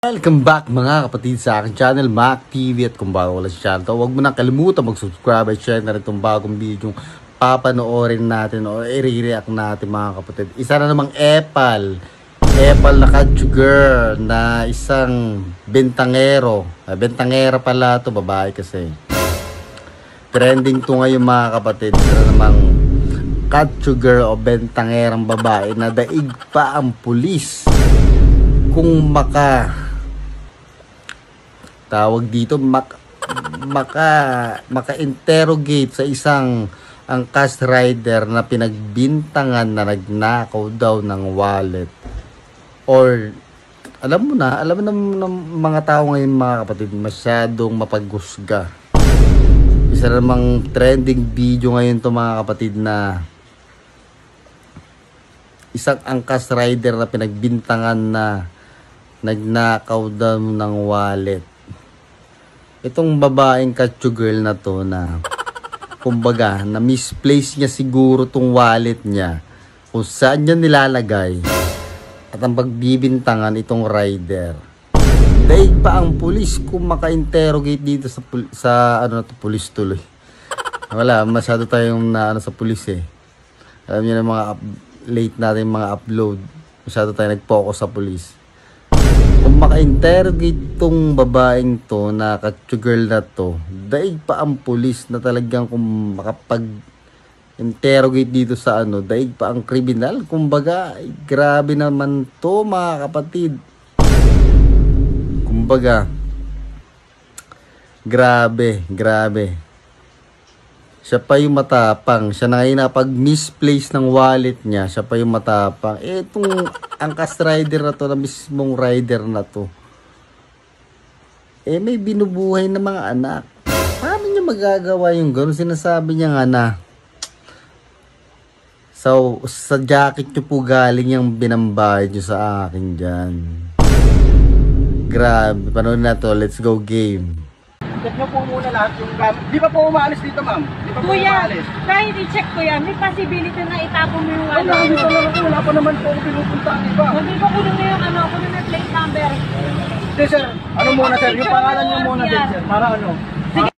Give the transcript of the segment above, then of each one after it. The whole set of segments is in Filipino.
Welcome back mga kapatid sa aking channel, Mac TV. At kung bago wala sa channel to, huwag mo nang kalimutan mag-subscribe at share na rin itong bagong video papanoorin natin o i-react natin mga kapatid. Isa na namang Epal na ka-sugar na isang bentangero. Bentangera pala to, babae kasi. Trending to ngayon mga kapatid. Isa na namang ka-sugar o bentangerang babae na daig pa ang pulis kung tawag dito maka-interrogate sa isang angkas rider na pinagbintangan na nagnakaw daw ng wallet. Or alam mo ng mga tao ngayon mga kapatid, masyadong mapaghusga. Isa namang trending video ngayon to mga kapatid na isang angkas rider na pinagbintangan na nagnakaw daw ng wallet. Itong babaeng kachu girl na to na kumbaga na misplace niya siguro tong wallet niya kung saan niya nilalagay at ang pagbibintangan itong rider. Daig pa ang pulis kung maka-interrogate dito sa pulis tuloy. Wala, masyado tayong sa pulis eh. Alam niyo na mga late natin mga upload. Masyado tayo nag-focus sa pulis. Kung maka-interrogate tong babaeng to na kachu girl na to, daig pa ang pulis na talagang kung makapag-interrogate dito sa daig pa ang kriminal. Kumbaga, grabe naman to mga kapatid. Kumbaga, grabe. Siya pa yung matapang. Siya na ngayon na pag misplace ng wallet niya, siya pa yung matapang. Itong angkas rider na to, na mismong rider na to, may binubuhay na mga anak. Paano niya magagawa yung gano'n? Sinasabi niya nga na so, sa jacket niyo po galing yung binambayad niyo sa akin dyan. Grabe. Panood na to. Let's go game. Check nyo po muna lahat yung gamit. Di pa po umaalis dito, ma'am? Di pa po Kuya, umaalis? kahit i-check ko yan, may possibility na itapon mo yung Wala, wala pa naman po ako pinupuntaan, di ba? Hindi ko kunin mo yung kunin mo yung plate number. Hindi, sir. Ano muna, sir? Yung pangalan nyo muna din, sir. Para ano? Sige.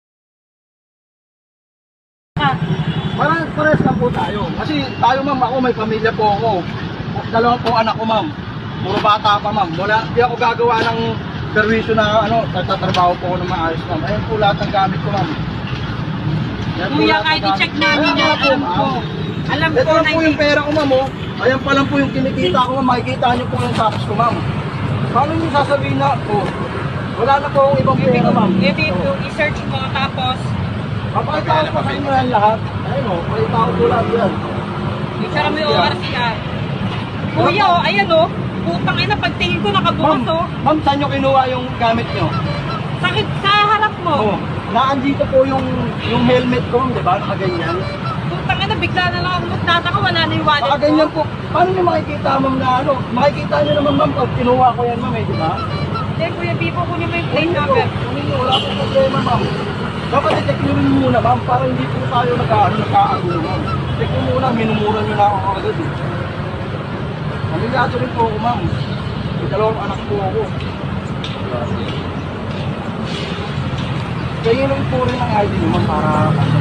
Para pares lang po tayo. Kasi tayo, ma'am, ako may pamilya po ako. Dalawang po anak ko, ma'am. Puro bata pa, ma'am. Wala, di ako gagawa ng perwisyo na nagtatrabaho po ako ng maayos, ma'am. Ayan po lahat ng gamit ko, ma'am. Kuya, kahit i-check namin yan, alam ko. Alam ko ito na lang po yung pera ko, ma'am, oh. Ayan pa lang po yung kinikita ko, ma'am. Makikita nyo po yung tapos ko, ma'am. Paano nyo sasabihin na, wala na po akong ibang pera, ma'am. Maybe i-search mo, tapos Papakita ko pa sa inyo yan lahat. Ayun, oh. Pakita ko po lahat yan. i-check mo yung ORCR. Kuya, ayan putang ina, pagtingin ko nakabukas Ma'am, saan nyo kinuha yung gamit nyo? Sa harap mo. Naandito po yung helmet ko, di ba? Nakaganyan. Putang ina, bigla na lang ako magtataka, wala na yung wallet ko. Nakaganyan po. Paano nyo makikita, ma'am, na makikita nyo naman, ma'am, pag kinuha ko yan, ma'am, di ba? Hindi, Kuya Bibo, kunin mo yung plate number. Wala po problema, ma'am. Dapat i-check nyo rin muna, ma'am, para hindi po tayo nagkaagulo, ma'am. Check nyo muna, minumura nyo na ako agad, eh. Pamilyado rin po ako, ma'am. May dalawang anak po ako. Kaya lang po rin ang ID nyo, ma'am, para...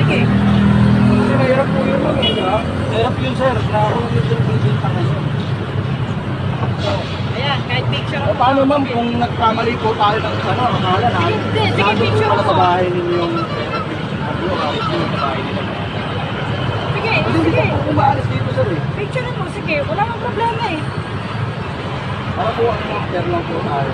Sige. Kasi mahirap po yun, ma'am, eh, ha? Mahirap yun, sir. Na ako lang yung pinibintang na yun. Ayan, kahit picture ako. Paano, ma'am, kung nagkamali po tayo ng akala na... Sige, picture ako. ako. Sa bahay ninyo yung... Sige, Hindi sige. po umaalis dito, sir, eh. Picture mo, sige. Wala nang problema eh. Para po ang after lang po tayo.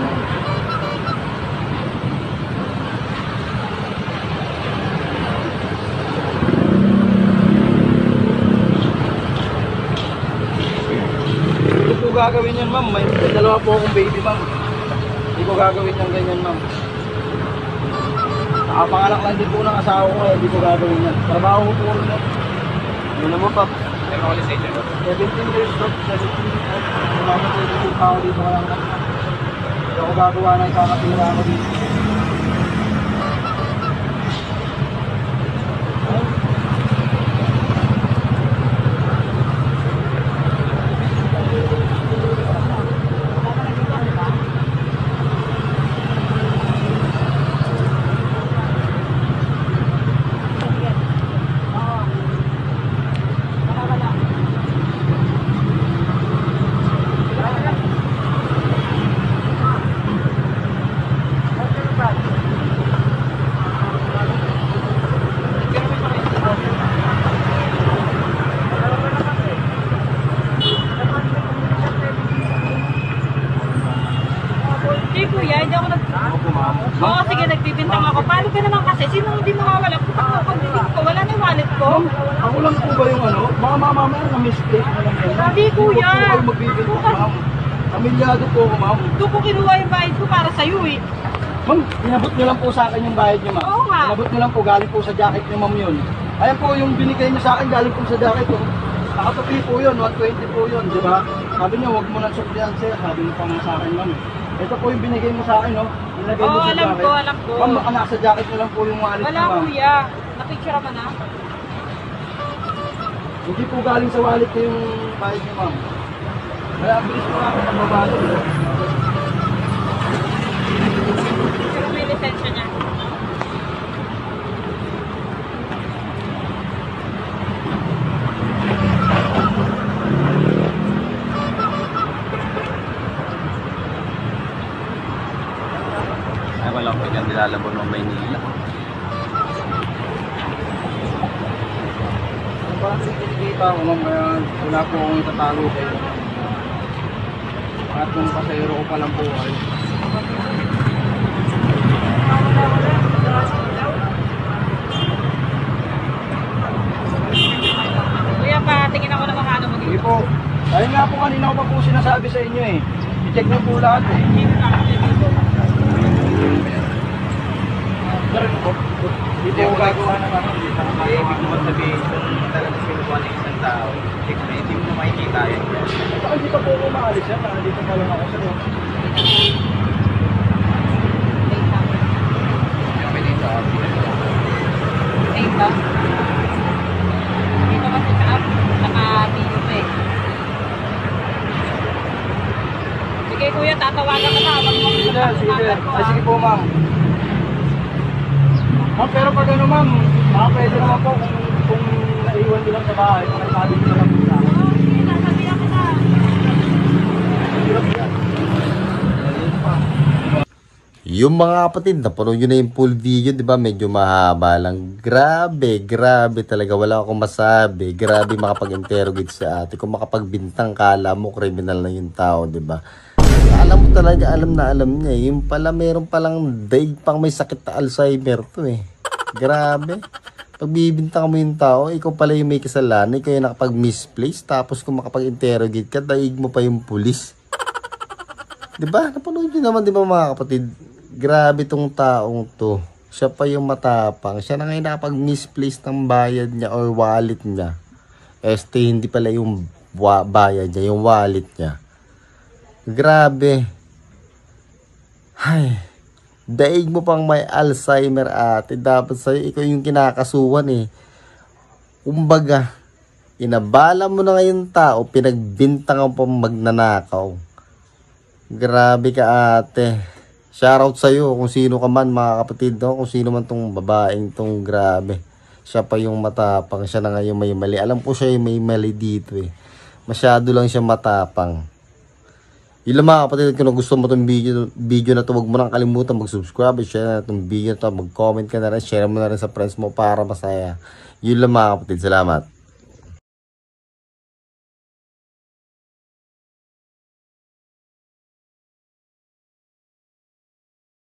Hindi ko gagawin yan, ma'am. May dalawa po akong baby, ma'am. Hindi ko gagawin yan ganyan, ma'am. Nakapanganak lang din po ng asawa ko, hindi ko gagawin yan. Trabaho ko po rin, ma'am. Ano naman, Pap? 17 years old, 17 years old. Wala na po yung tao dito ka lang. Hindi ako gagawa na ikakatira ako dito. Hindi kuya, hindi ako Opo, ma'am. Oo, sige, nagbibintang ako. Paano ka naman kasi? Sino hindi mawawala? Putak mo pagbiting ko. Wala na yung wallet ko. Ako lang po ba yung ano? Baka mamamaya na mistake na lang yan. Hindi, kuya. Huwag po kayo magbibintang, ma'am. Pamilyado po ako, ma'am. Doon ko kinuha yung bayad ko para sa'yo eh. Ma'am, inabot niyo lang po sa akin yung bayad niyo, ma'am. Oo nga. Inabot niyo lang po, galing po sa jacket niyo, ma'am, yun. Ayan po, yung binigay niyo sa akin, galing po sa jacket ko. Nakatupi po yun, 120 po yun, di ba? Sabi niyo, huwag mo nang suklihan, sir. Sabi niyo pa nga sa akin, ma'am. Ito po yung binigay mo sa akin, no? Ilagay mo Oo, sa alam jacket. ko, alam ko. Ma'am, nasa jacket niyo lang po yung wallet Wala niyo, ma'am. kuya. Napicture mo na. Hindi po galing sa wallet ko yung bayad niyo, ma'am. Kaya ang bilis po namin ang babalo. Pero may lisensya niya. Ay, wala ko yung nilalabon ng Maynila. Parang sinikita ako, ma'am, kaya wala po akong itatago kayo. At kung pasayro ko palang buhay. Kuya pa, tingin ako ng mga ano mo Sige dito. po. Dahil nga po kanina ko pa po sinasabi sa inyo eh. I-check niyo po lahat eh. Dito na ako dito. Pero po, hindi po gagawa ng ano. Ibig mo sabihin kung talagang kinuha ng isang tao, hindi mo na makikita yun. Saka hindi pa po ako maalis yan. Nandito pa lang ako sa loob. Pwede sa Same ba? Dito kasi sa app, naka-video pa eh. Sige kuya, tatawagan ka na. Wag mo Sige, kontak sige. yung number ko, Ay, ah. sige po, ma'am. Ma'am, pero pag ano, ma'am, pwede naman po kung naiwan nyo lang sa bahay, pakisabi nyo lang po sa akin. Oo, sige, sasabihan kita. Hirap yan. Yung mga kapatid, napanood nyo na yung full video, di ba? Medyo mahaba lang. Grabe, grabe talaga. Wala akong masabi. Grabe makapag-interrogate sa ate. Kung makapagbintang, kala mo kriminal na yung tao, di ba? Alam mo talaga, alam na alam niya. Yung pala, meron palang daig pang may sakit na Alzheimer to eh. Grabe. Pag bibintang mo yung tao, ikaw pala yung may kasalanan. Ikaw yung nakapag-misplace. Tapos kung makapag-interrogate ka, daig mo pa yung pulis. Di ba? Napanood nyo naman, di ba mga kapatid? Grabe tong taong to. Siya pa yung matapang. Siya na ngayon nakapag-misplace ng bayad niya or wallet niya. Hindi pala yung bayad niya, yung wallet niya. Grabe. Ay, daig mo pang may Alzheimer ate. Dapat sa'yo, ikaw yung kinakasuhan eh. Kumbaga, inabala mo na ngayon tao, pinagbintangan pa magnanakaw. Grabe ka ate. Shoutout sa'yo kung sino ka man mga kapatid, no? Kung sino man tong babaeng tong grabe. Siya pa yung matapang. Siya na ngayon may mali. Alam ko siya yung may mali dito eh. Masyado lang siya matapang. Yun lang mga kapatid, kung gusto mo itong video na ito, huwag mo nang kalimutan mag-subscribe, share na itong video na ito, mag-comment ka na rin, share mo na rin sa friends mo para masaya. Yun lang mga kapatid, salamat.